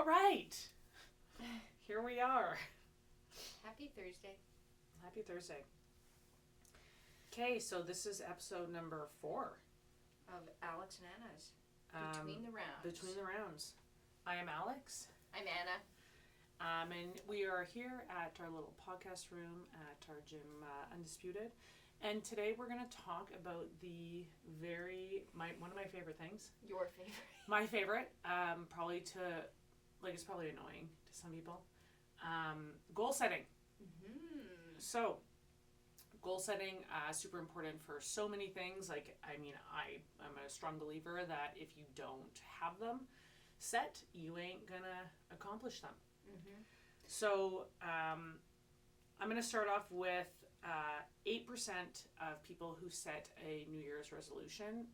All right. Here we are. Happy Thursday. Happy Thursday. Okay, so this is episode number 4 of Alex and Anna's Between the Rounds. Between the Rounds. I am Alex. I'm Anna. And we are here at our little podcast room at our gym, Undisputed. And today we're going to talk about one of my favorite things. Your favorite. My favorite, it's probably annoying to some people. Goal setting. Mm-hmm. So, goal setting, super important for so many things. I'm a strong believer that if you don't have them set, you ain't gonna accomplish them. Mm-hmm. So, I'm gonna start off with 8% of people who set a New Year's resolution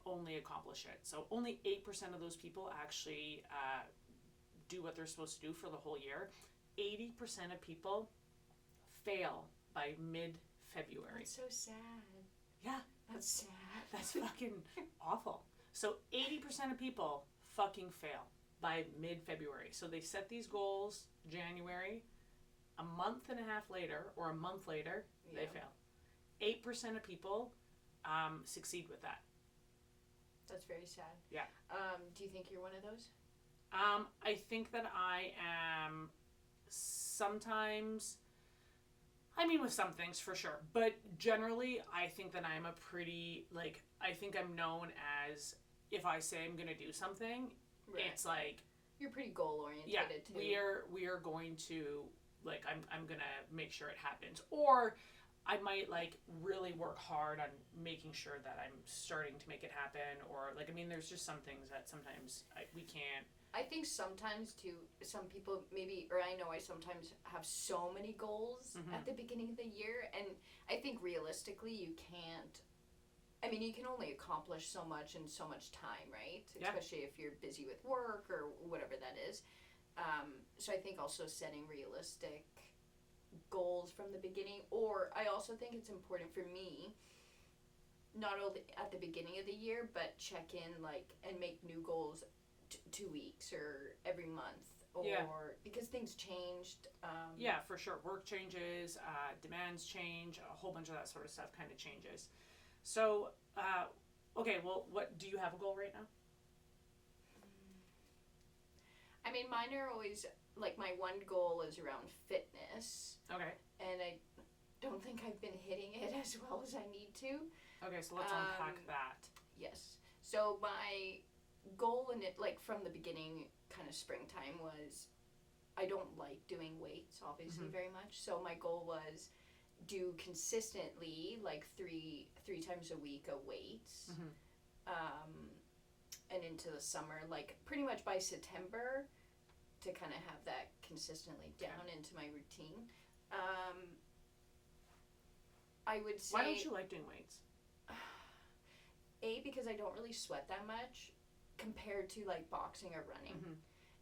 only accomplish it. So only 8% of those people actually do what they're supposed to do for the whole year. 80% of people fail by mid-February. That's so sad. Yeah. That's sad. That's fucking awful. So 80% of people fucking fail by mid-February. So they set these goals January. A month and a half later, or a month later, they fail. 8% of people succeed with that. That's very sad. Yeah. Do you think you're one of those? I think that I am sometimes, with some things for sure, but generally I think that I'm I think I'm known as, if I say I'm going to do something, right. It's like... You're pretty goal-oriented, yeah, too. We are going to... I'm going to make sure it happens. Or I might, really work hard on making sure that I'm starting to make it happen. Or, there's just some things that sometimes we can't. I think sometimes, too, some people I sometimes have so many goals at the beginning of the year. And I think realistically, you can't. You can only accomplish so much in so much time, right? Yeah. Especially if you're busy with work or whatever that is. So I think also setting realistic goals from the beginning, or I also think it's important for me, not only at the beginning of the year, but check in and make new goals 2 weeks or every month, or because things changed. Yeah, for sure. Work changes, demands change, a whole bunch of that sort of stuff kind of changes. So, okay, well, what do you have a goal right now? Mine are always, my one goal is around fitness. Okay. And I don't think I've been hitting it as well as I need to. Okay, so let's unpack that. Yes. So my goal in it, from the beginning, kind of springtime, was I don't like doing weights, obviously, very much. So my goal was do consistently, 3 times a week of weights. And into the summer, pretty much by September, to kind of have that consistently down into my routine. I would say... Why don't you like doing weights? Because I don't really sweat that much compared to boxing or running.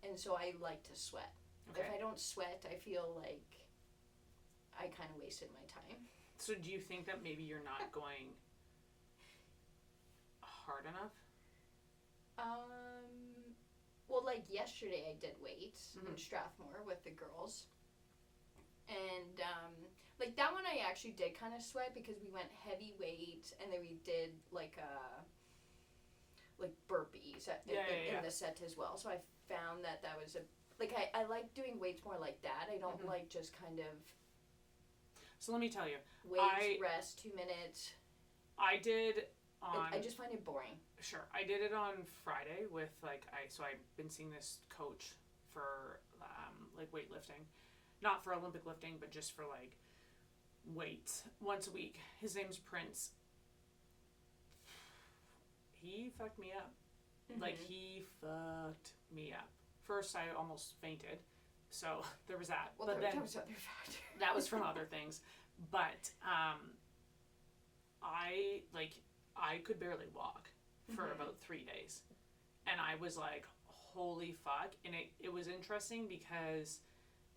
And so I like to sweat. Okay. If I don't sweat, I feel like I kind of wasted my time. So do you think that maybe you're not going hard enough? Well, yesterday I did weights in Strathmore with the girls. And, that one I actually did kind of sweat because we went heavy weight and then we did, burpees in the set as well. So I found that was I like doing weights more like that. I don't like just kind of... So let me tell you. Weights, rest, 2 minutes. I did... I just find it boring. Sure. I did it on Friday with, I've been seeing this coach for, weightlifting. Not for Olympic lifting, but just for, weights once a week. His name's Prince. He fucked me up. He fucked me up. First, I almost fainted. So, there was that. Well, but that was other factors. That was from other things. But, I could barely walk for about 3 days. And I was like, holy fuck. And it was interesting because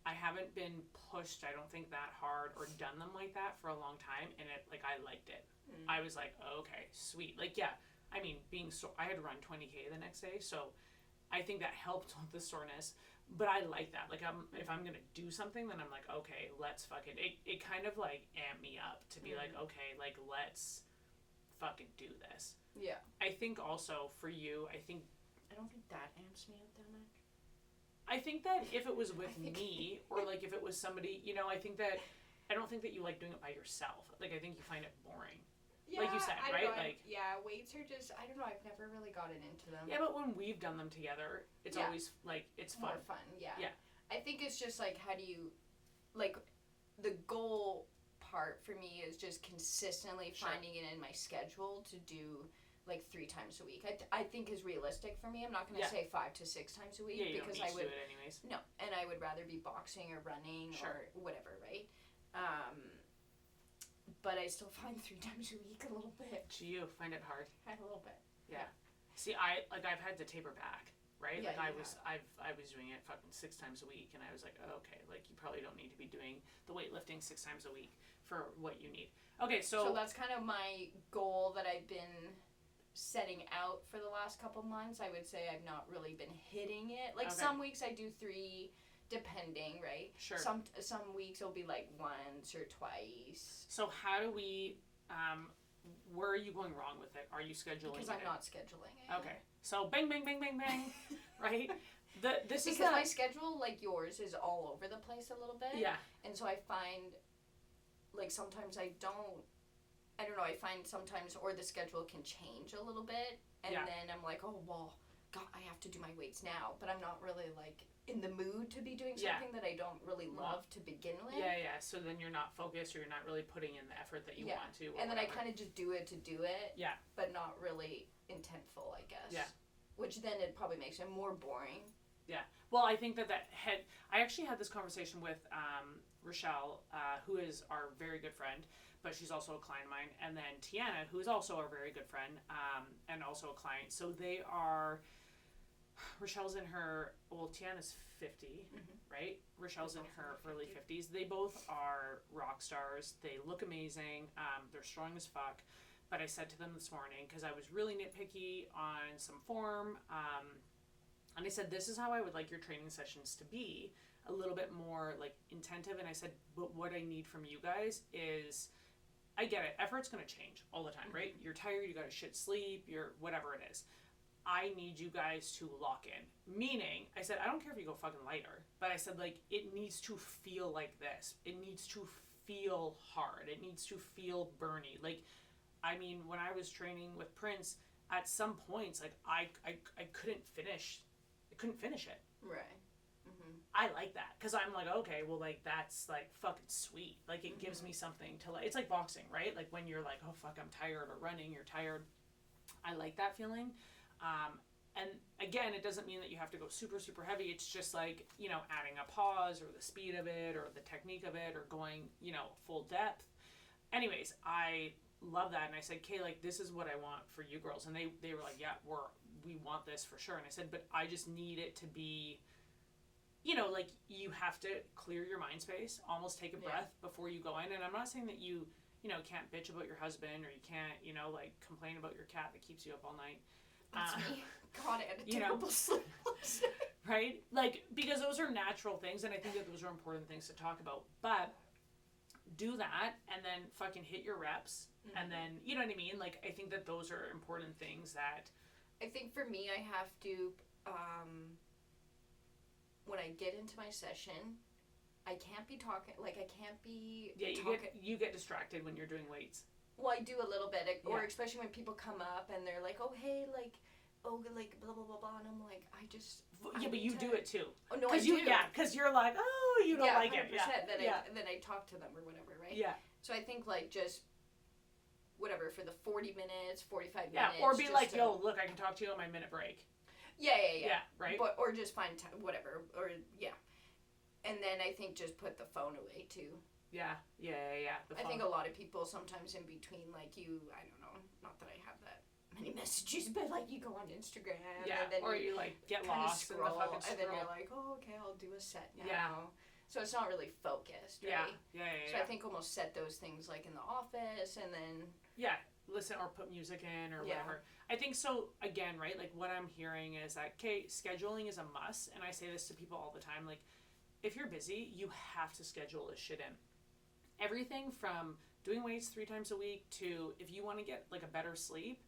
I haven't been pushed, I don't think, that hard or done them like that for a long time. And I liked it. I was like, oh, okay, sweet. I had to run 20K the next day. So I think that helped with the soreness. But I like that. Like, if I'm going to do something, then I'm like, okay, let's fucking... It kind of, like, amped me up to be like, okay, like, let's fucking do this. Yeah. I think also, for you, I don't think that amps me up that much. I think that if it was with me, or, like, if it was somebody, you know, I don't think that you like doing it by yourself. Like, I think you find it boring. Yeah, like you said, I right? know, Like, weights are just, I don't know, I've never really gotten into them. yeah, but when we've done them together, it's always, like, it's fun. More fun, yeah. Yeah. I think it's just, like, how do you, like, the goal part for me is just consistently finding it in my schedule to do, like, 3 times a week. I think is realistic for me. I'm not going to say 5 to 6 times a week. Yeah, you because don't need I would to do it anyways. No, and I would rather be boxing or running or whatever, right? But I still find 3 times a week a little bit. Do you find it hard? A little bit. Yeah. See, I've had to taper back, right? Yeah, like I was doing it fucking 6 times a week, and I was like, oh, okay, like you probably don't need to be doing the weightlifting 6 times a week for what you need. Okay, so that's kind of my goal that I've been setting out for the last couple months. I would say I've not really been hitting it. Like some weeks I do 3. Depending, right? Sure. Some weeks it'll be like once or twice. So how do we, where are you going wrong with it? Are you scheduling Because I'm not scheduling it. Okay. So bang, bang, bang, bang, bang, right? Because my schedule, like yours, is all over the place a little bit. Yeah. And so I find, like, sometimes I don't know, I find sometimes, or the schedule can change a little bit. And then I'm like, oh, well, God, I have to do my weights now. But I'm not really, like, in the mood to be doing something that I don't really love to begin with. Yeah. So then you're not focused, or you're not really putting in the effort that you want to. And then I kind of just do it to do it. Yeah. But not really intentful, I guess. Yeah. Which then it probably makes it more boring. Yeah. Well, I think I actually had this conversation with Rochelle, who is our very good friend, but she's also a client of mine, and then Tiana, who is also our very good friend, and also a client. So they are... Rochelle's in her, Tiana's 50, right? Rochelle's in her early 50s. They both are rock stars. They look amazing. They're strong as fuck. But I said to them this morning, because I was really nitpicky on some form, and I said, this is how I would like your training sessions to be, a little bit more, like, intensive. And I said, but what I need from you guys is, I get it, effort's going to change all the time, right? You're tired, you got to shit sleep, you're whatever it is. I need you guys to lock in. Meaning, I said, I don't care if you go fucking lighter, but I said, like, it needs to feel like this. It needs to feel hard. It needs to feel burny. Like, I mean, when I was training with Prince, at some points, like, I couldn't finish. I couldn't finish it. Right. I like that. Because I'm like, okay, well, like, that's, like, fucking sweet. Like, it gives me something to, like, it's like boxing, right? Like, when you're like, oh, fuck, I'm tired, or running, you're tired. I like that feeling. And again, it doesn't mean that you have to go super, super heavy. It's just like, you know, adding a pause, or the speed of it, or the technique of it, or going, you know, full depth. Anyways, I love that. And I said, okay, like, this is what I want for you girls. And they were like, yeah, we want this for sure. And I said, but I just need it to be, you know, like, you have to clear your mind space, almost take a breath before you go in. And I'm not saying that you know, can't bitch about your husband, or you can't, you know, like, complain about your cat that keeps you up all night. That's me. God, I had a terrible sleep last night. Right? Like, because those are natural things, and I think that those are important things to talk about. But do that, and then fucking hit your reps, and then, you know what I mean? Like, I think that those are important things that... I think for me, I have to, when I get into my session, I can't be talking, like, I can't be... Yeah, you get distracted when you're doing weights. Well, I do a little bit, or especially when people come up and they're like, oh, hey, like, oh, like, blah, blah, blah, blah, and I'm like, Yeah, but you do it too. Oh, no, I do. Yeah, because you're like, oh, you don't like it. Yeah, 100%, then I talk to them or whatever, right? Yeah. So I think, like, just, whatever, for the 40 minutes, 45 minutes. Yeah, or be like, yo, look, I can talk to you on my minute break. Yeah, right? But, or just find time, whatever, or, And then I think just put the phone away, too. Yeah. I think a lot of people sometimes in between, like, I don't know, not that I have that many messages, but, like, you go on Instagram. Yeah, and then or you like, get lost scroll, in the fucking scroll. And then you're like, oh, okay, I'll do a set now. Yeah. So it's not really focused, right? Yeah. So I think almost set those things, like, in the office, and then... Yeah, listen or put music in or Yeah. whatever. I think so. Again, right? Like what I'm hearing is that, okay, scheduling is a must. And I say this to people all the time. Like if you're busy, you have to schedule this shit in. Everything from doing weights 3 times a week to if you want to get like a better sleep,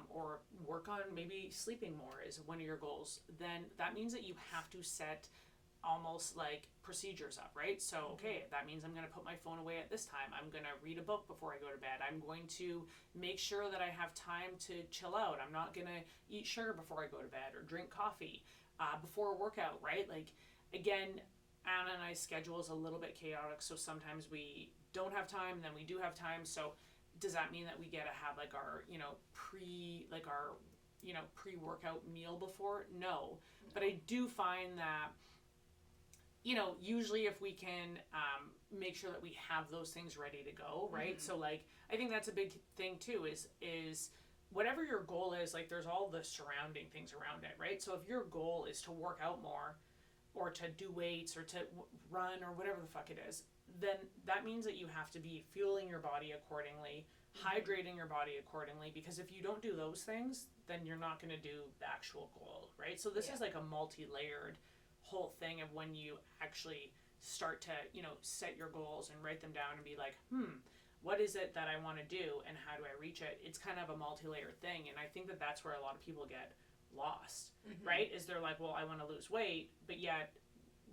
or work on maybe sleeping more is one of your goals, then that means that you have to set almost like procedures up, right? So, okay, that means I'm going to put my phone away at this time. I'm going to read a book before I go to bed. I'm going to make sure that I have time to chill out. I'm not going to eat sugar before I go to bed or drink coffee before a workout, right? Like, again, Anna and I's schedule is a little bit chaotic, so sometimes we don't have time, and then we do have time. So does that mean that we get to have like our, pre-workout meal before? No. But I do find that, usually if we can make sure that we have those things ready to go, right? So like, I think that's a big thing too, is whatever your goal is, like there's all the surrounding things around it, right? So if your goal is to work out more or to do weights or to run or whatever the fuck it is, then that means that you have to be fueling your body accordingly, hydrating your body accordingly, because if you don't do those things, then you're not going to do the actual goal, right? So this is like a multi-layered whole thing of when you actually start to, set your goals and write them down and be like, what is it that I want to do and how do I reach it? It's kind of a multi-layered thing, and I think that that's where a lot of people get lost, right? Is they're like, well, I want to lose weight, but yet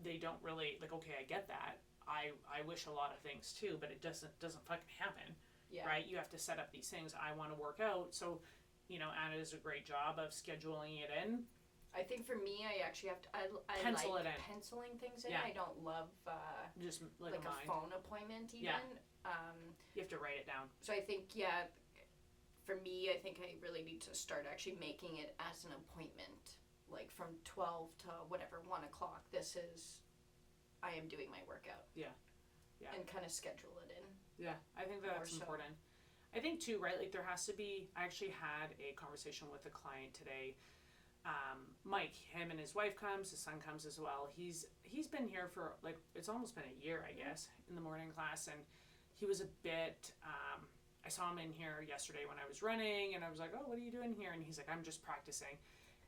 they don't really, like, okay, I get that. I wish a lot of things too, but it doesn't fucking happen, right? You have to set up these things. I want to work out, so, Anna does a great job of scheduling it in. I think for me, I actually have to. I Pencil like it in. penciling things in. Yeah. I don't love Just like a phone appointment even. Yeah. You have to write it down. So I think for me, I think I really need to start actually making it as an appointment, like from 12 to whatever 1 o'clock. I am doing my workout. Yeah. And kind of schedule it in. Yeah, I think that's important. I think too, right? Like there has to be. I actually had a conversation with a client today. Mike, him and his wife comes, his son comes as well. He's been here for like, it's almost been a year, I guess, in the morning class, and he was a bit, I saw him in here yesterday when I was running, and I was like, oh, what are you doing here? And he's like, I'm just practicing.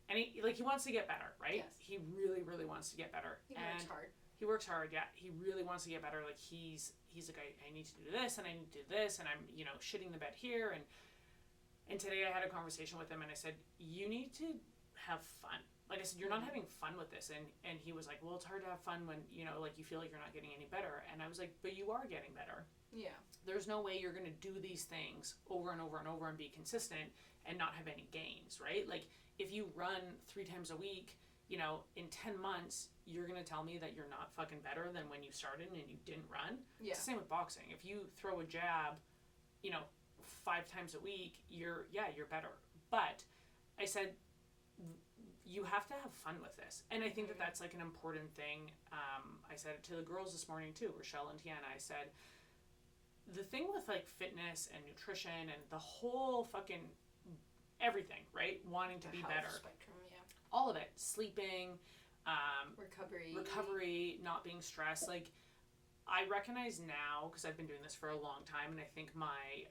And he wants to get better, right? Yes. He really, really wants to get better. He works hard. He works hard, yeah. He really wants to get better. Like he's like, I need to do this, and I need to do this, and I'm, shitting the bed here, and today I had a conversation with him, and I said, you need to have fun. Like I said, you're not having fun with this. And he was like, well, it's hard to have fun when, like you feel like you're not getting any better. And I was like, but you are getting better. Yeah. There's no way you're going to do these things over and over and over and be consistent and not have any gains, right? Like if you run 3 times a week, in 10 months, you're going to tell me that you're not fucking better than when you started and you didn't run. Yeah. It's the same with boxing. If you throw a jab, 5 times a week, you're better. But I said, you have to have fun with this, and I think that that's like an important thing. I said it to the girls this morning too, Rochelle and Tiana. I said, the thing with like fitness and nutrition and the whole fucking everything, right? Wanting to be better, spectrum, all of it, sleeping, recovery, not being stressed. Like I recognize now, because I've been doing this for a long time, and I think my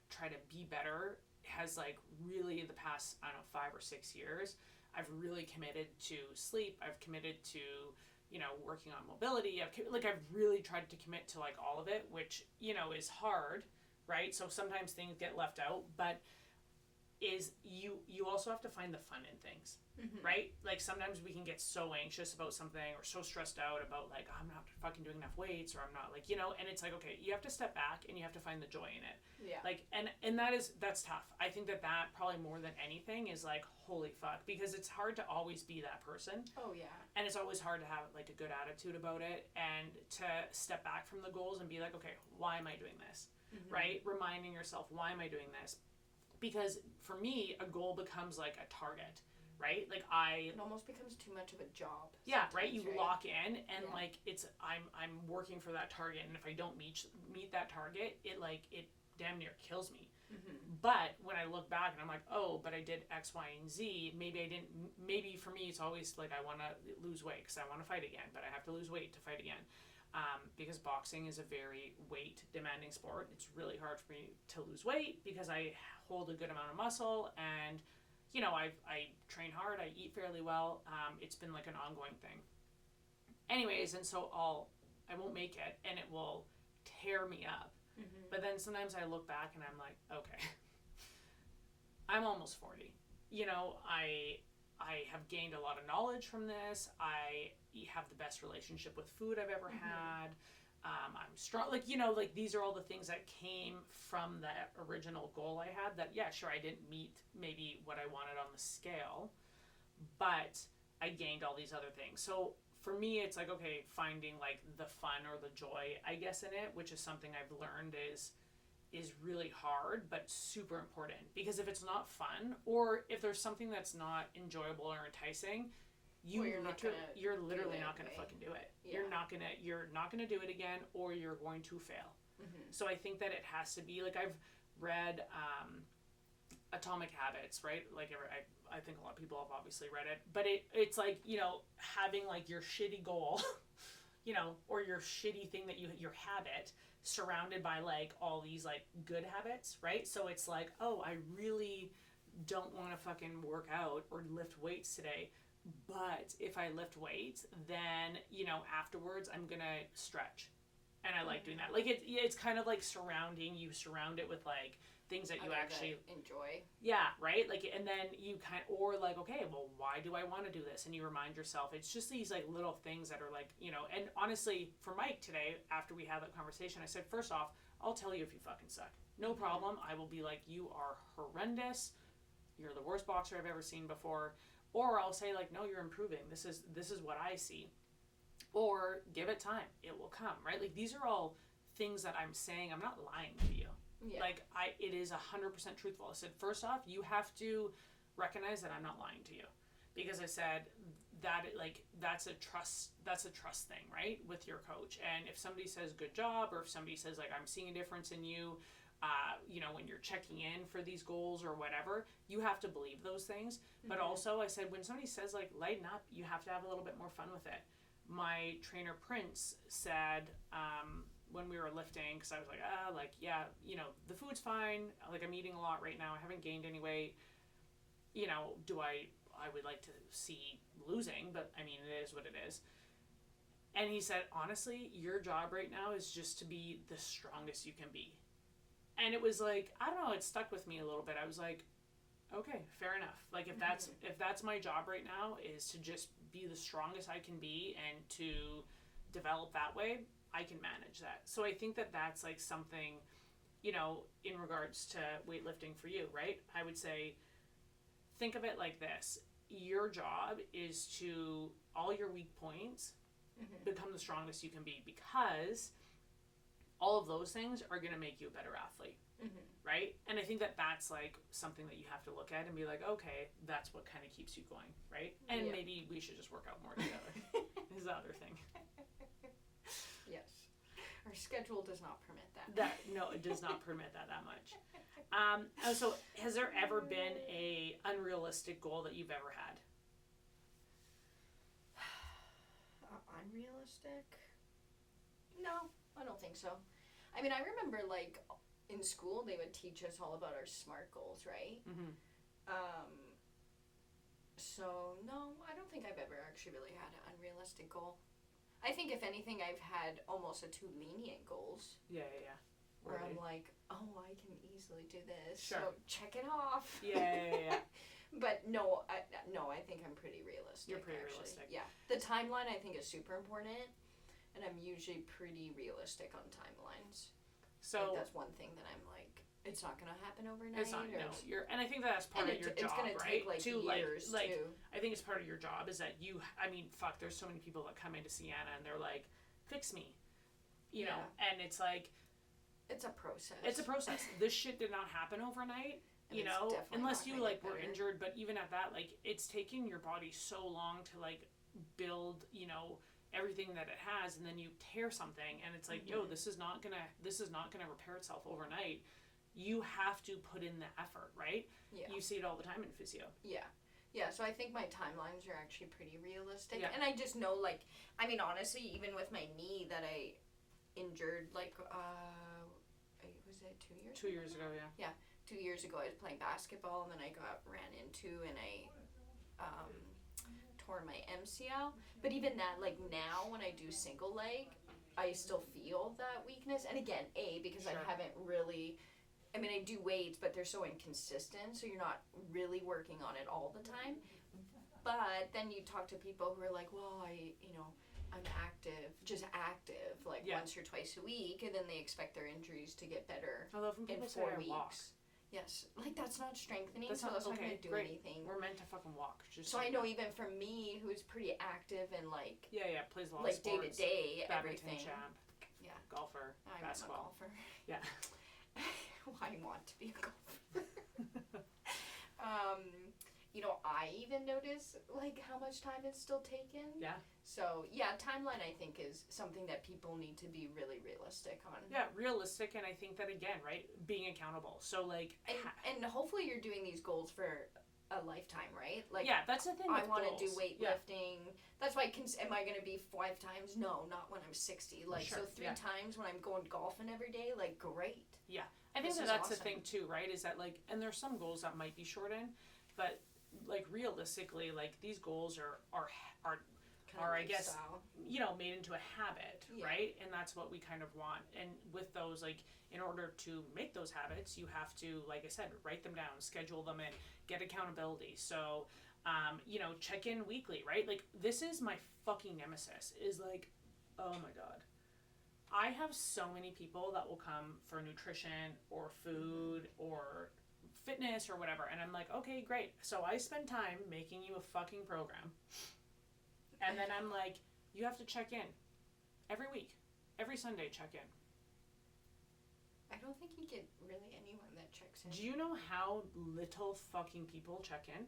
try to be better has like really the past, I don't know, 5 or 6 years, I've really committed to sleep. I've committed to, working on mobility. I've really tried to commit to like all of it, which, is hard, right? So sometimes things get left out, but you also have to find the fun in things, right? Like sometimes we can get so anxious about something or so stressed out about like, oh, I'm not fucking doing enough weights, or I'm not like, and it's like, okay, you have to step back and you have to find the joy in it. Yeah. Like, and that's tough. I think that probably more than anything is like, holy fuck, because it's hard to always be that person. Oh yeah. And it's always hard to have like a good attitude about it and to step back from the goals and be like, okay, why am I doing this? Right? Reminding yourself, why am I doing this? Because for me, a goal becomes like a target, right? Like it almost becomes too much of a job. Yeah, right. You lock in, and like I'm working for that target, and if I don't meet that target, it damn near kills me. But when I look back and I'm like, oh, but I did X, Y, and Z. Maybe I didn't. Maybe for me, it's always like I want to lose weight because I want to fight again, but I have to lose weight to fight again. because boxing is a very weight demanding sport. It's really hard for me to lose weight because I hold a good amount of muscle, and you know, I train hard, I eat fairly well. It's been like an ongoing thing. Anyways, and so I won't make it, and it will tear me up. Mm-hmm. But then sometimes I look back and I'm like, okay, I'm almost 40. You know, I have gained a lot of knowledge from this. I have the best relationship with food I've ever had. I'm strong. Like, you know, like these are all the things that came from that original goal I had that, yeah, sure, I didn't meet maybe what I wanted on the scale, but I gained all these other things. So for me, it's like, okay, finding like the fun or the joy, I guess, in it, which is something I've learned is really hard, but super important. Because if it's not fun, or if there's something that's not enjoyable or enticing, you're literally not gonna fucking do it. Yeah. You're not gonna do it again, or you're going to fail. Mm-hmm. So I think that it has to be like, I've read Atomic Habits, right? Like I think a lot of people have obviously read it, but it's like, you know, having like your shitty goal, you know, or your shitty thing that your habit surrounded by like all these like good habits, right? So it's like, oh, I really don't want to fucking work out or lift weights today, but if I lift weights, then, you know, afterwards I'm gonna stretch, and I like doing that. Like it's kind of like surround it with like things that you actually enjoy. Yeah, right? Like, and then you or like, okay, well, why do I want to do this? And you remind yourself. It's just these like little things that are like, you know, and honestly, for Mike today, after we had that conversation, I said, first off, I'll tell you if you fucking suck. No problem. I will be like, you are horrendous. You're the worst boxer I've ever seen before. Or I'll say like, no, you're improving. This is what I see. Or give it time. It will come, right? Like, these are all things that I'm saying. I'm not lying to you. Yeah. Like, it is 100% truthful. I said, first off, you have to recognize that I'm not lying to you, because I said that that's a trust thing, right, with your coach. And if somebody says good job, or if somebody says like, I'm seeing a difference in you, you know, when you're checking in for these goals or whatever, you have to believe those things. Mm-hmm. But also, I said, when somebody says like, lighten up, you have to have a little bit more fun with it. My trainer Prince said, when we were lifting, because I was like, yeah, you know, the food's fine. Like, I'm eating a lot right now. I haven't gained any weight. You know, I would like to see losing, but I mean, it is what it is. And he said, honestly, your job right now is just to be the strongest you can be. And it was like, I don't know, it stuck with me a little bit. I was like, okay, fair enough. Like, if that's my job right now, is to just be the strongest I can be and to develop that way, I can manage that. So I think that that's like something, you know, in regards to weightlifting for you, right? I would say, think of it like this. Your job is to, all your weak points, become the strongest you can be, because all of those things are going to make you a better athlete, right? And I think that that's like something that you have to look at and be like, okay, that's what kind of keeps you going, right? And maybe we should just work out more together is the other thing. Yes. Our schedule does not permit that. No, it does not permit that much. So has there ever been a unrealistic goal that you've ever had? Unrealistic? No, I don't think so. I mean, I remember like in school they would teach us all about our SMART goals, right? Mm-hmm. So no, I don't think I've ever actually really had an unrealistic goal. I think if anything, I've had almost a too lenient goals. Yeah. Where I'm like, oh, I can easily do this. Sure. So check it off. Yeah. But no, I think I'm pretty realistic. You're pretty realistic. Yeah. The timeline I think is super important, and I'm usually pretty realistic on timelines. So like, that's one thing that I'm like, it's not gonna happen overnight. It's not. No, and I think that's part of your job, it's gonna right? Take like years like too. I think it's part of your job is that you. I mean, fuck. There's so many people that come in to see Anna and they're like, fix me, you know, and it's like, it's a process. It's a process. This shit did not happen overnight. You know, unless you like were injured, but even at that, like, it's taking your body so long to like build, you know, everything that it has, and then you tear something and it's like, yo, this is not gonna repair itself overnight. You have to put in the effort, right? Yeah. You see it all the time in physio. Yeah, Yeah, so I think my timelines are actually pretty realistic. Yeah. And I just know, like, I mean, honestly, even with my knee that I injured, like, was it 2 years 2 years ago, yeah. 2 years ago, I was playing basketball, and then I got ran into, and I tore my MCL. But even that, like, now when I do single leg, I still feel that weakness. And again, because Sure. I haven't really, I mean, I do weights, but they're so inconsistent, so you're not really working on it all the time. But then you talk to people who are like, well, I'm just active, like Yeah. once or twice a week, and then they expect their injuries to get better I love when in people say 4 I weeks. walk. Yes, like that's not strengthening, That's so not that's not okay, going to do great. anything. We're meant to fucking walk. Just So I know even for me, who's pretty active and like yeah, plays a lot of like day sports. to day Badminton everything. champ. Yeah. Golfer. I'm basketball. a golfer. Yeah. I want to be a golfer. I even notice like how much time it's still taken. Yeah. So yeah, timeline I think is something that people need to be really realistic on. Yeah, realistic, and I think that again, right, being accountable. So like, and hopefully you're doing these goals for a lifetime, right? Like yeah, that's the thing. I want to do goals. weightlifting. Yeah. That's why. Am I going to be 5 times? No, not when I'm 60. Like sure. So 3 times when I'm going golfing every day. Like great. Yeah, I think that's awesome. The thing too, right? Is that like, and there's some goals that might be shortened, but like realistically, like these goals are I guess made into a habit, right? And that's what we kind of want. And with those, like, in order to make those habits, you have to, like I said, write them down, schedule them in, get accountability. So, check in weekly, right? Like, this is my fucking nemesis. Is like, oh my god, I have so many people that will come for nutrition or food or fitness or whatever, and I'm like, okay, great. So I spend time making you a fucking program. And then I'm like, you have to check in every week, every Sunday. Check in. I don't think you get really anyone that checks in. Do you know how little fucking people check in?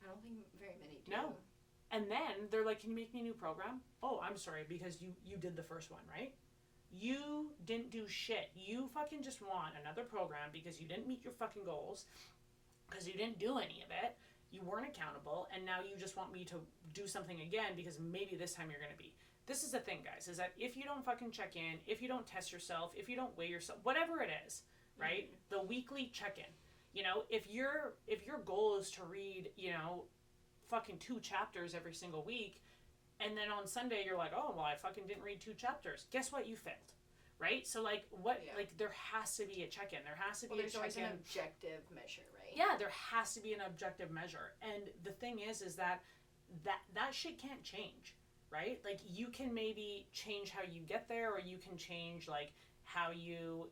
I don't think very many do. No. And then they're like, can you make me a new program? Oh, I'm sorry, because you did the first one, right? You didn't do shit. You fucking just want another program because you didn't meet your fucking goals, because you didn't do any of it. You weren't accountable, and now you just want me to do something again because maybe this time you're going to be. This is the thing, guys, is that if you don't fucking check in, if you don't test yourself, if you don't weigh yourself, whatever it is, right? Mm-hmm. The weekly check-in. If your goal is to read, fucking 2 chapters every single week, and then on Sunday you're like, oh, well, I fucking didn't read 2 chapters. Guess what? You failed. Right? So, like, there has to be a check-in. There has to be a check-in. There's always an objective measure, right? Yeah, there has to be an objective measure. And the thing is that shit can't change, right? Like, you can maybe change how you get there, or you can change, like, how you,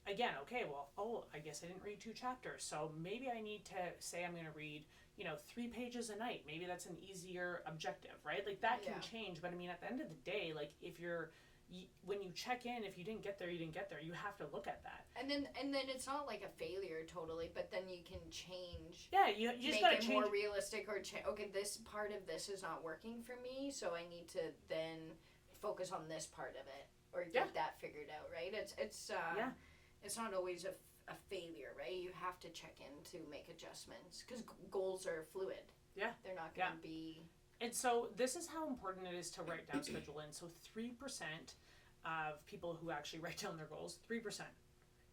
again, okay, well, I guess I didn't read 2 chapters, so maybe I need to say I'm going to read, 3 pages a night. Maybe that's an easier objective, right? Like, that can change, but I mean, at the end of the day, like, when you check in, if you didn't get there, you didn't get there. You have to look at that. And then it's not like a failure totally, but then you can change. Yeah, you just gotta change. Make it more realistic, or okay, this part of this is not working for me, so I need to then focus on this part of it, or get that figured out, right? It's not always a failure, right? You have to check in to make adjustments, because goals are fluid. Yeah. They're not going to be... And so this is how important it is to write down, schedule in. So 3% of people who actually write down their goals, 3%,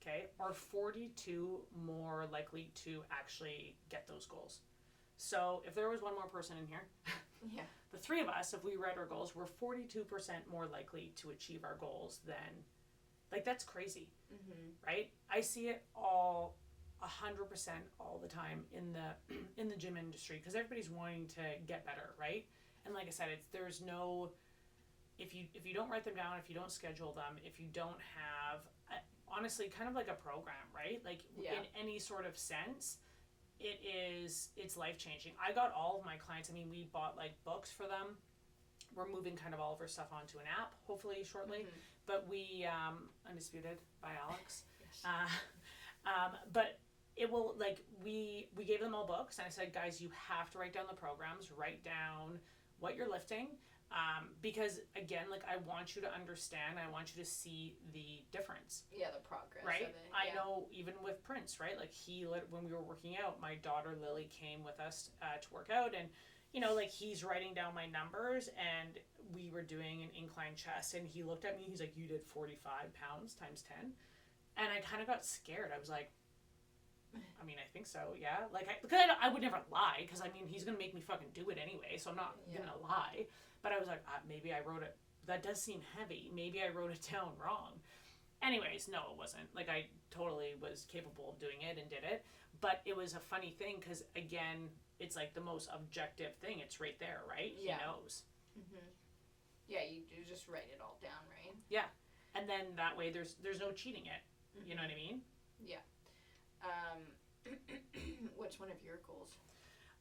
okay, are 42 more likely to actually get those goals. So if there was one more person in here, the 3 of us, if we write our goals, we're 42% more likely to achieve our goals than, like, that's crazy, right? I see it all 100% all the time in the gym industry, because everybody's wanting to get better, right? And like I said, there's no, if you don't write them down, if you don't schedule them, if you don't have honestly kind of like a program, right? Like in any sort of sense, it's life changing. I got all of my clients, I mean, we bought like books for them. We're moving kind of all of our stuff onto an app hopefully shortly, but we Undisputed by Alex. Yes. But it will, like, we gave them all books, and I said, guys, you have to write down the programs, write down what you're lifting. Because again, like I want you to understand, I want you to see the difference. Yeah, the progress. Right? Of it. I know even with Prince, right? Like when we were working out, my daughter Lily came with us to work out, and like he's writing down my numbers, and we were doing an incline chest, and he looked at me, he's like, you did 45 pounds times 10. And I kind of got scared. I was like, I mean, I think so, yeah. Like, I would never lie, because, I mean, he's going to make me fucking do it anyway, so I'm not going to lie. But I was like, maybe I wrote it, that does seem heavy. Maybe I wrote it down wrong. Anyways, no, it wasn't. Like, I totally was capable of doing it and did it. But it was a funny thing, because, again, it's like the most objective thing. It's right there, right? Yeah. He knows. Mm-hmm. Yeah, you do just write it all down, right? Yeah. And then that way there's no cheating it. Mm-hmm. You know what I mean? Yeah. What's one of your goals?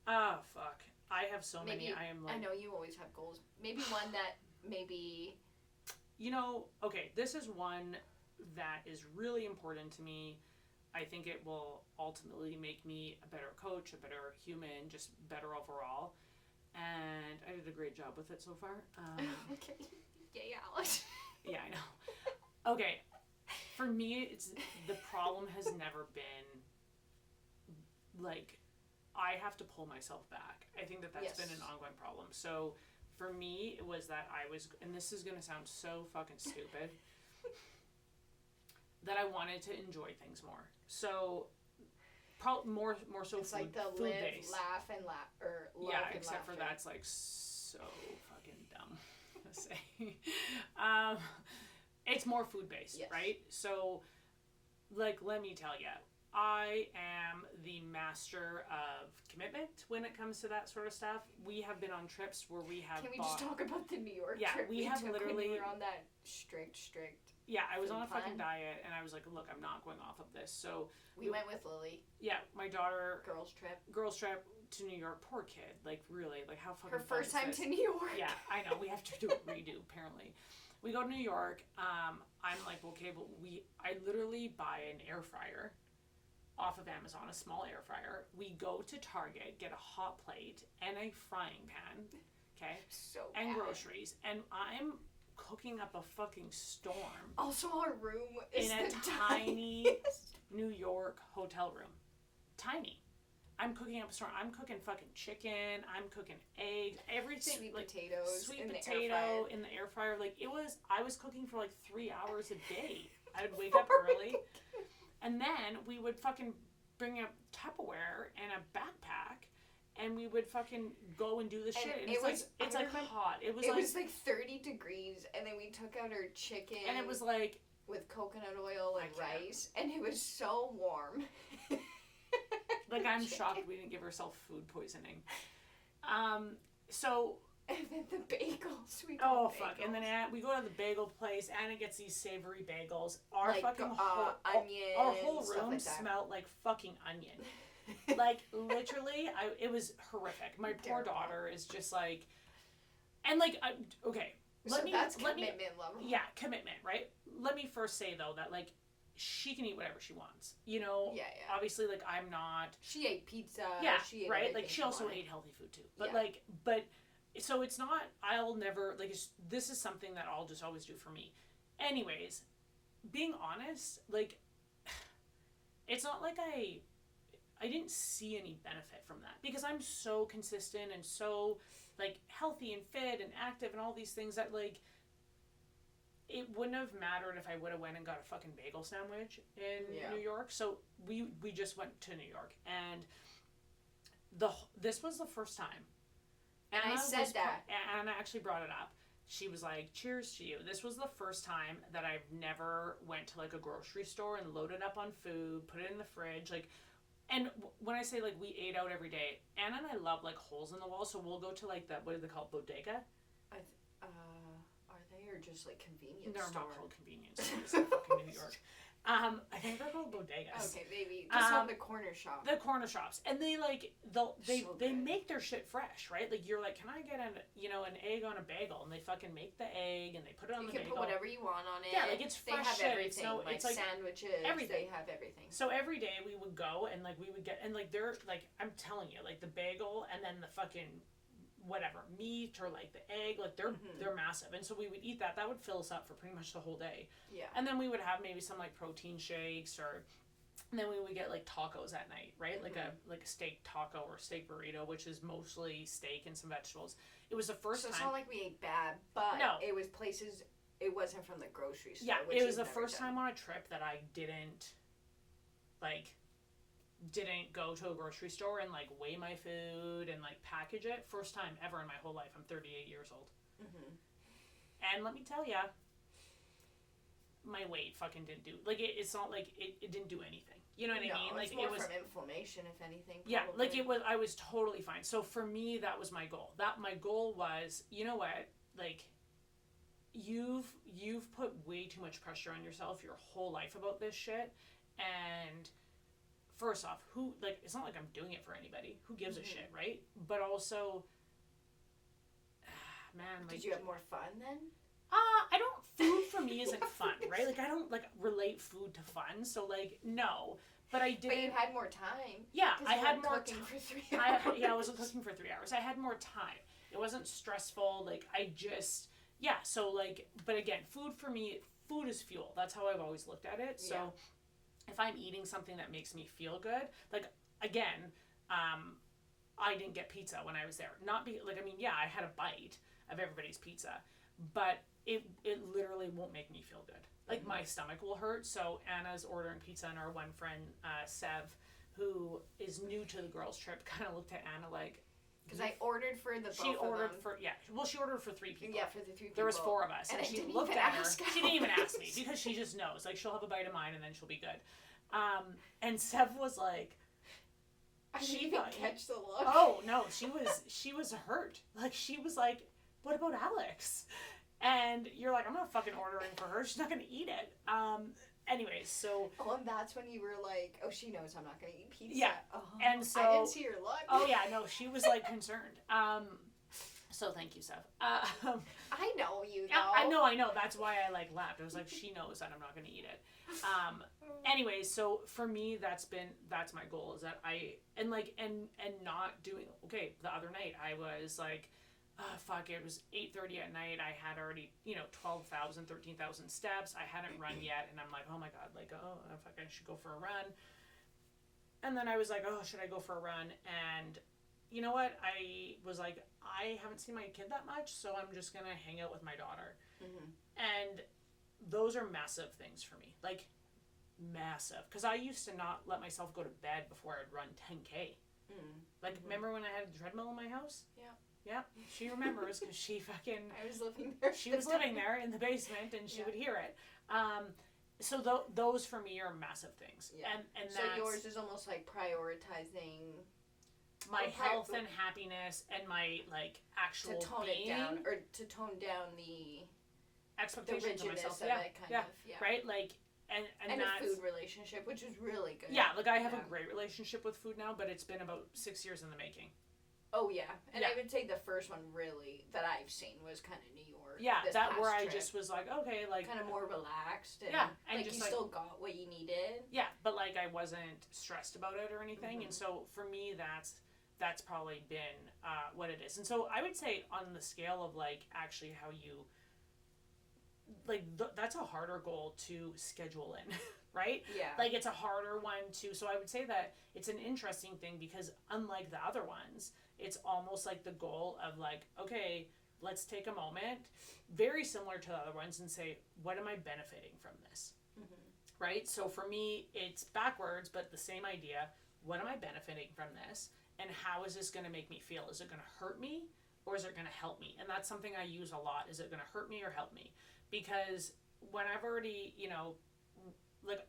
Fuck. I have so many. I know you always have goals. Maybe one that maybe... okay, this is one that is really important to me. I think it will ultimately make me a better coach, a better human, just better overall. And I did a great job with it so far. Okay. Yay, Alex. Yeah, I know. Okay. For me, the problem has never been, like, I have to pull myself back. I think that's been an ongoing problem. So, for me, it was that and this is going to sound so fucking stupid, that I wanted to enjoy things more. So, more so it's food, like the food live, based. laugh, and laugh, or love yeah, and except laughter. for that's like so fucking dumb to say. It's more food based, right? So, like, let me tell you, I am the master of commitment when it comes to that sort of stuff. We have been on trips where we have. Can we just talk about the New York trip? We have literally. When we were on that strict. Yeah, I was on a fucking diet, and I was like, look, I'm not going off of this. So we went with Lily. Yeah, my daughter. Girls trip to New York. Poor kid. Like, really, like how fucking. Her first time to New York. Yeah, I know. We have to do a redo apparently. We go to New York. I'm like, okay, but I literally buy an air fryer off of Amazon, a small air fryer. We go to Target, get a hot plate and a frying pan, okay, and groceries, and I'm cooking up a fucking storm. Also, our room is in a tiny New York hotel room. Tiny. I'm cooking up a storm. I'm cooking fucking chicken. I'm cooking eggs. Everything. Sweet like, potatoes. Sweet potato in the air fryer. Like, I was cooking for like 3 hours a day. I would wake up early. And then we would fucking bring a Tupperware and a backpack, and we would fucking go and do the shit. And it's like hot. It was like 30 degrees, and then we took out our chicken. And it was like with coconut oil and rice, and it was so warm. Like, I'm shocked we didn't give ourselves food poisoning. So. And then the bagels. Fuck. And then we go to the bagel place. Anna gets these savory bagels. Our like, fucking onions. Our whole room like smelled like fucking onion. Like, literally, it was horrific. My poor daughter is just like, and like, okay. That's commitment level. Yeah, commitment, right? Let me first say though that, like, she can eat whatever she wants. You know? Yeah. Obviously, like, I'm not. She ate pizza. Yeah, she ate right? Like, she also ate healthy food too. But so it's not, I'll never, like, this is something that I'll just always do for me. Anyways, being honest, like, it's not like I didn't see any benefit from that, because I'm so consistent and so, like, healthy and fit and active and all these things that, like, it wouldn't have mattered if I would have went and got a fucking bagel sandwich in New York. So we just went to New York, and this was the first time. And I said that. Anna actually brought it up. She was like, cheers to you. This was the first time that I've never went to, like, a grocery store and loaded up on food, put it in the fridge. Like, and when I say, like, we ate out every day, Anna and I love, like, holes in the wall. So we'll go to, like, what do they call it, bodega? Are they, or just, like, convenience They're store? not called convenience stores in fucking New York. I think they're called bodegas. Okay, maybe just on the corner shop. The corner shops, and they make their shit fresh, right? Like, you're like, can I get an egg on a bagel? And they fucking make the egg and they put it on the bagel. You can put whatever you want on it. Yeah, like, it's fresh. They have everything. It's like sandwiches. Everything. They have everything. So every day we would go, and, like, we would get, and, like, they're like, I'm telling you, like, the bagel and then the fucking whatever, meat or like the egg, like they're massive. And so we would eat that. That would fill us up for pretty much the whole day. Yeah. And then we would have maybe some like protein shakes, or and then we would get like tacos at night, right? Like a steak taco or steak burrito, which is mostly steak and some vegetables. It was the first time. So it's not like we ate bad, but No. it was places. It wasn't from the grocery store. Yeah, which it was you've the never first done. time on a trip that I didn't go to a grocery store and like weigh my food and like package it. First time ever in my whole life. I'm 38 years old. And let me tell ya, my weight fucking didn't do, like, it's not like it didn't do anything. You know what I mean? Like, it's more it was from inflammation, if anything. Probably. Yeah, like I was totally fine. So for me, that was my goal. My goal was, you know what, like, you've put way too much pressure on yourself your whole life about this shit, and first off, who, like, it's not like I'm doing it for anybody. Who gives a shit, right? But also, man, like, did you have more fun then? I don't. Food for me isn't fun, right? Like, I don't like relate food to fun. So like, no. But I did. But you had more time. Yeah, I had more time for 3 I hours. wasn't cooking for 3 hours. I had more time. It wasn't stressful. Like, I just, yeah. So like, but again, food for me, food is fuel. That's how I've always looked at it. So if I'm eating something that makes me feel good, like, again, I didn't get pizza when I was there. Not be like, I mean, yeah, I had a bite of everybody's pizza, but it literally won't make me feel good. Like, my stomach will hurt. So Anna's ordering pizza, and our one friend, Sev, who is new to the girls' trip, kind of looked at Anna like, because I ordered for the both she ordered of them. for well, she ordered for 3 people. Yeah, for the 3 people. There was 4 of us, and she didn't looked even at her. ask She didn't even ask me, because she just knows. Like, she'll have a bite of mine and then she'll be good. And Sev was like, I didn't even catch the look. oh no, she was hurt. Like, she was like, what about Alex? And you're like, I'm not fucking ordering for her. She's not gonna eat it. Anyways, so. Oh, and that's when you were like, oh, she knows I'm not gonna eat pizza. Yeah. Oh, And so. I didn't see your look. Oh yeah, no, she was like concerned. So thank you, Sev. I know you know. I know. That's why I like laughed. I was like, she knows that I'm not gonna eat it. Anyways, so for me, that's my goal, is that and not doing, okay, the other night I was like, it was 8:30 at night. I had already, 12,000, 13,000 steps. I hadn't run yet, and I'm like, oh my god, like, oh, fuck, I should go for a run. And then I was like, oh, should I go for a run? And you know what? I was like, I haven't seen my kid that much, so I'm just gonna hang out with my daughter. And those are massive things for me, like, massive, because I used to not let myself go to bed before I'd run 10K. Like, remember when I had a treadmill in my house? Yeah, she remembers, because she fucking. I was living there. She was living there in the basement, and she would hear it. So those for me are massive things. Yeah. And so that's yours is almost like prioritizing my health and happiness and my, like, actual to tone being. it down, or to tone down the Expectations of myself. of it, kind of. Right? Like, and a that's, food relationship, which is really good. yeah, like, I have a great relationship with food now, but it's been about 6 years in the making. Oh yeah, and I would say the first one really that I've seen was kind of New York. Yeah, this that past where I trip. just was like, okay, like, kind of more relaxed. And, and like, just you like, still got what you needed. Yeah, but like, I wasn't stressed about it or anything, and so for me, that's probably been what it is. And so I would say, on the scale of, like, actually how you, like, that's a harder goal to schedule in. Right? Yeah. Like, it's a harder one to, so I would say that it's an interesting thing, because unlike the other ones, it's almost like the goal of, like, okay, let's take a moment, very similar to the other ones, and say, what am I benefiting from this? Right? So for me, it's backwards, but the same idea. What am I benefiting from this? And how is this going to make me feel? Is it going to hurt me, or is it going to help me? And that's something I use a lot. Is it going to hurt me or help me? Because when I've already, like,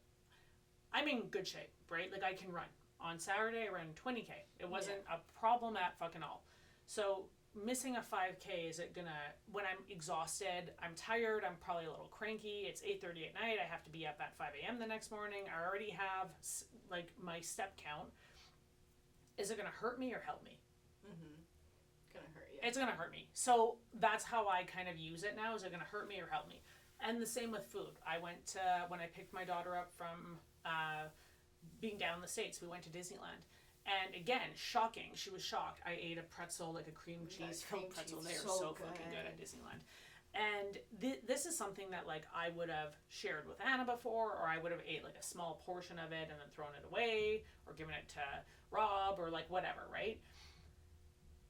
I'm in good shape, right? Like, I can run. On Saturday, I ran 20K. It wasn't a problem at fucking all. So missing a 5K, is it gonna, when I'm exhausted, I'm tired, I'm probably a little cranky, it's 8:30 at night, I have to be up at 5 a.m. the next morning, I already have, like, my step count. Is it gonna hurt me or help me? Gonna hurt you. It's gonna hurt me. So that's how I kind of use it now. Is it gonna hurt me or help me? And the same with food. I went to, when I picked my daughter up from being down in the States, we went to Disneyland. And again, shocking. She was shocked. I ate a pretzel, like a cream cheese filled pretzel. They are so fucking good at Disneyland. And this is something that, like, I would have shared with Anna before, or I would have ate, like, a small portion of it and then thrown it away, or given it to Rob, or, like, whatever, right?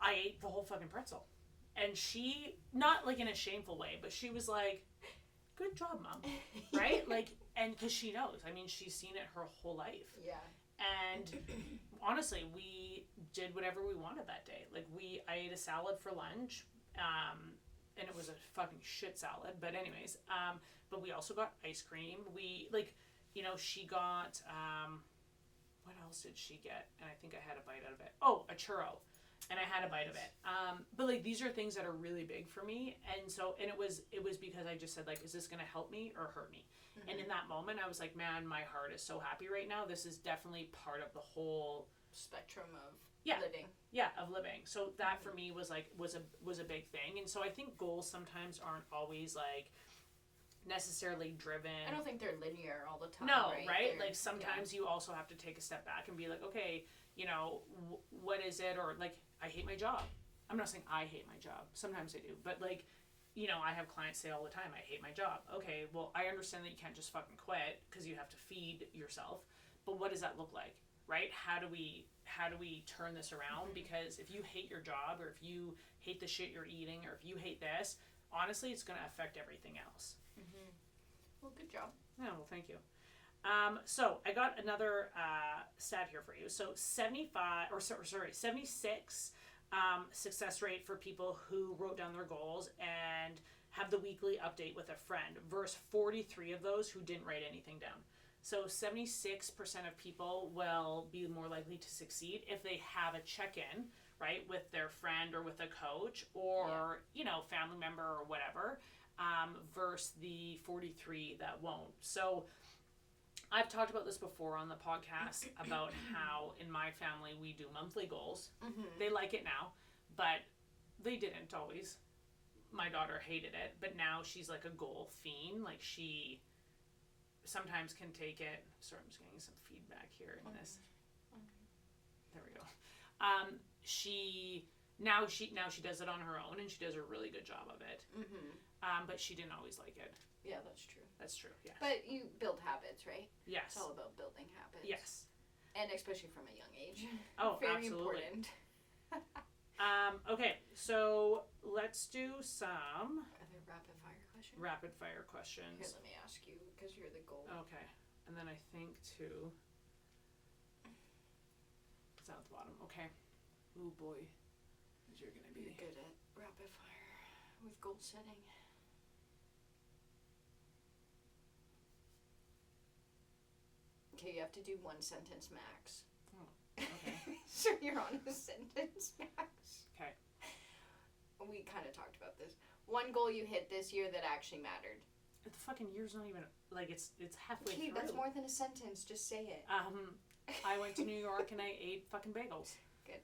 I ate the whole fucking pretzel. And she, not, like, in a shameful way, but she was like, good job, Mom. Right? Like, and because she knows. I mean, she's seen it her whole life. Yeah. And honestly, we did whatever we wanted that day. Like, I ate a salad for lunch, and it was a fucking shit salad. But anyways, but we also got ice cream. We, like, you know, she got, what else did she get? And I think I had a bite out of it. Oh, a churro. And I had a bite of it. But, like, these are things that are really big for me. And so, and it was because I just said, like, is this going to help me or hurt me? Mm-hmm. And in that moment, I was like, man, my heart is so happy right now. This is definitely part of the whole spectrum of living. Yeah, of living. So that for me was like, was a big thing. And so I think goals sometimes aren't always like necessarily driven. I don't think they're linear all the time. No, right? Like sometimes you also have to take a step back and be like, okay, you know, what is it? Or like, I hate my job. I'm not saying I hate my job. Sometimes I do. But like, you know, I have clients say all the time, I hate my job. Okay, well, I understand that you can't just fucking quit because you have to feed yourself. But what does that look like, right? How do we turn this around? Mm-hmm. Because if you hate your job, or if you hate the shit you're eating, or if you hate this, honestly, it's going to affect everything else. Mm-hmm. Well, good job. Yeah, well, thank you. So I got another stat here for you. So 76 success rate for people who wrote down their goals and have the weekly update with a friend, versus 43 of those who didn't write anything down. So 76% of people will be more likely to succeed if they have a check-in, right, with their friend or with a coach or, you know, family member or whatever, versus the 43 that won't. So I've talked about this before on the podcast about how in my family we do monthly goals. Mm-hmm. They like it now, but they didn't always. My daughter hated it, but now she's like a goal fiend. Like she sometimes can take it. Sorry, I'm just getting some feedback here in this. There we go. She does it on her own, and she does a really good job of it. Mm-hmm. But she didn't always like it. Yeah, that's true. That's true, yeah. But you build habits, right? Yes. It's all about building habits. Yes. And especially from a young age. Oh, very absolutely. Important. Okay, so let's do some other rapid fire questions. Rapid fire questions. Here, let me ask you, because you're the goal. Okay, and then I think too. It's down at the bottom. Okay. Oh boy, you're gonna be. You're good at rapid fire with goal setting. Okay, you have to do one sentence max. Oh, okay. So you're on a sentence max. Okay. We kind of talked about this. One goal you hit this year that actually mattered. The fucking year's not even, like, it's halfway through. Okay, that's more than a sentence. Just say it. I went to New York and I ate fucking bagels. Good.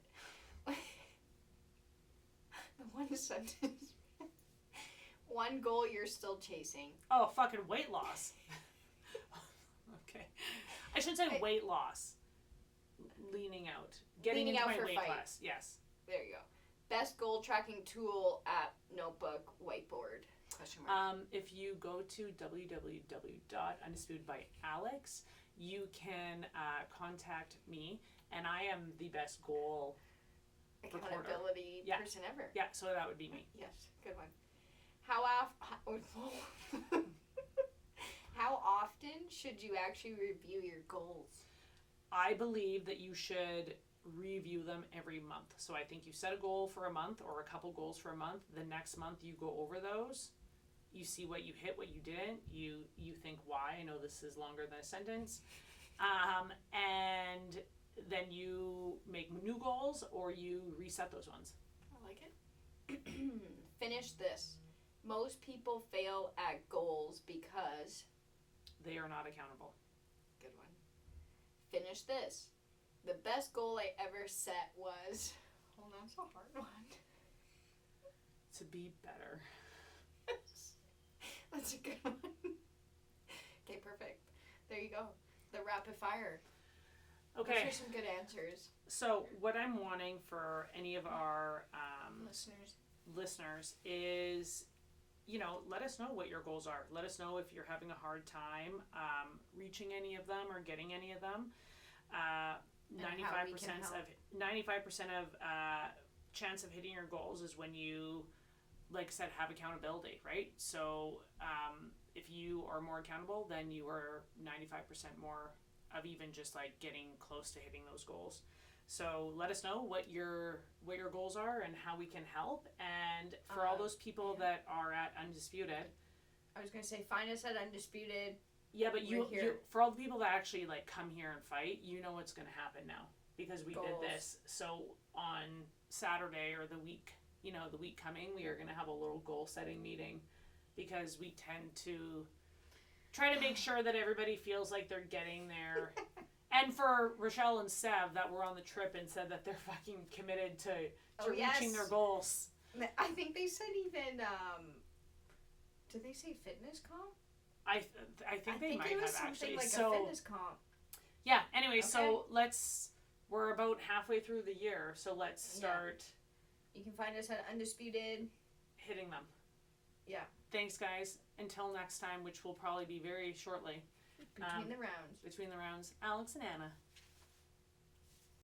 The one sentence. One goal you're still chasing. Oh, fucking weight loss. Okay. I should say weight loss. Leaning out. Getting into my weight class. Yes. There you go. Best goal tracking tool, app, notebook, whiteboard? Question mark. If you go to www.undisputedbyalex, you can contact me, and I am the best goal accountability person ever. Yeah, so that would be me. Yes, good one. How often should you actually review your goals? I believe that you should review them every month. So I think you set a goal for a month or a couple goals for a month. The next month you go over those. You see what you hit, what you didn't. You think why. I know this is longer than a sentence. And then you make new goals or you reset those ones. I like it. Finish this. Most people fail at goals because they are not accountable. Good one. Finish this. The best goal I ever set was... Hold on, it's a hard one. To be better. That's a good one. Okay, perfect. There you go. The rapid fire. Okay. Those are some good answers. So what I'm wanting for any of our listeners is, let us know what your goals are. Let us know if you're having a hard time reaching any of them or getting any of them. 95% of chance of hitting your goals is when you, like I said, have accountability, right? So if you are more accountable, then you are 95% more of even just like getting close to hitting those goals. So let us know what your goals are and how we can help. And for all those people that are at Undisputed, I was gonna say find us at Undisputed. Yeah, but you for all the people that actually like come here and fight, you know what's gonna happen now because we did this. So on Saturday or the week coming, we are gonna have a little goal setting meeting because we tend to try to make sure that everybody feels like they're getting there. And for Rochelle and Sev that were on the trip and said that they're fucking committed to reaching their goals. I think they said even, did they say fitness comp? I think they might have actually. Like so, a fitness comp. Yeah, anyway, so we're about halfway through the year, so let's start. You can find us at Undisputed. Hitting them. Yeah. Thanks, guys. Until next time, which will probably be very shortly. Between the rounds. Alex and Anna.